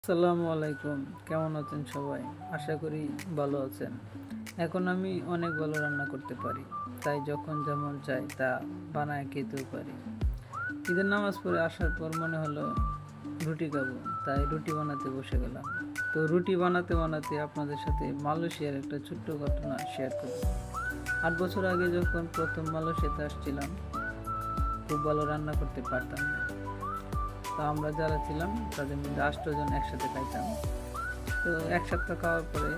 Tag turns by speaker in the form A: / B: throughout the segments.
A: আসসালামু আলাইকুম, কেমন আছেন সবাই? আশা করি ভালো আছেন। এখন আমি অনেক ভালো রান্না করতে পারি, তাই যখন যেমন চাই তা বানায় খেতেও পারি। ঈদের নামাজ পড়ে আসার পর মনে হলো রুটি খাবো, তাই রুটি বানাতে বসে গেলাম। তো রুটি বানাতে বানাতে আপনাদের সাথে মালয়েশিয়ার একটা ছোট্ট ঘটনা শেয়ার করব। 8 বছর আগে যখন প্রথম মালয়েশিয়াতে আসছিলাম, খুব ভালো রান্না করতে পারতাম না। তো আমরা যারা ছিলাম তাদের মধ্যে 8 জন একসাথে খাইতাম। তো এক সপ্তাহ খাওয়ার পরে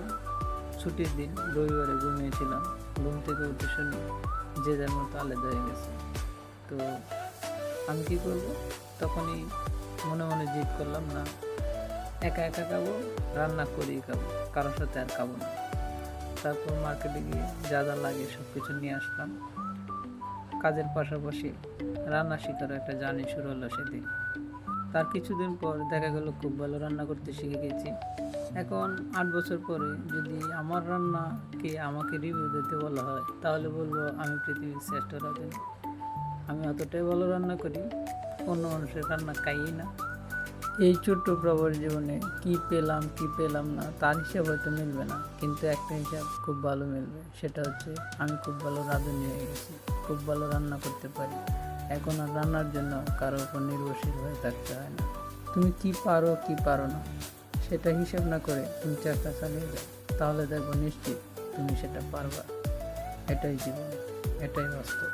A: ছুটির দিন রবিবারে ঘুমিয়েছিলাম। ঘুম থেকে উঠে শুনি যে যার মতো আলাদা হয়ে গেছে। তো আমি কী করবো, তখনই মনে মনে জিদ করলাম, না একা একা খাবো, রান্না করেই খাবো, কারোর সাথে আর খাবো না। তারপর মার্কেটে গিয়ে যা যা লাগে সব কিছু নিয়ে আসলাম। কাজের পাশাপাশি রান্না শেখার একটা জার্নি শুরু হলো সেদিন। তার কিছুদিন পর দেখা গেল খুব ভালো রান্না করতে শিখে গেছি। এখন 8 বছর পরে যদি আমার রান্নাকে আমাকে রিভিউ দিতে বলা হয়, তাহলে বলবো আমি পৃথিবীর শ্রেষ্ঠ রাঁধুনি। আমি অতটাই ভালো রান্না করি, অন্য মানুষের রান্না খাইই না। এই ছোট্ট প্রবাস জীবনে কি পেলাম কি পেলাম না তার হিসাব হয়তো মিলবে না, কিন্তু একটা হিসাব খুব ভালো মিলবে, সেটা হচ্ছে আমি খুব ভালো রাঁধুনি হয়ে গেছি, খুব ভালো রান্না করতে পারি। এখন আর রান্নার জন্য কারোর উপর নির্ভরশীল হয়ে থাকতে হয় না। তুমি কি পারো কি পারো না সেটা হিসাব না করে তুমি চেষ্টা চালিয়ে যাও, তাহলে দেখবো নিশ্চিত তুমি সেটা পারবা। এটাই জীবন, এটাই বাস্তব।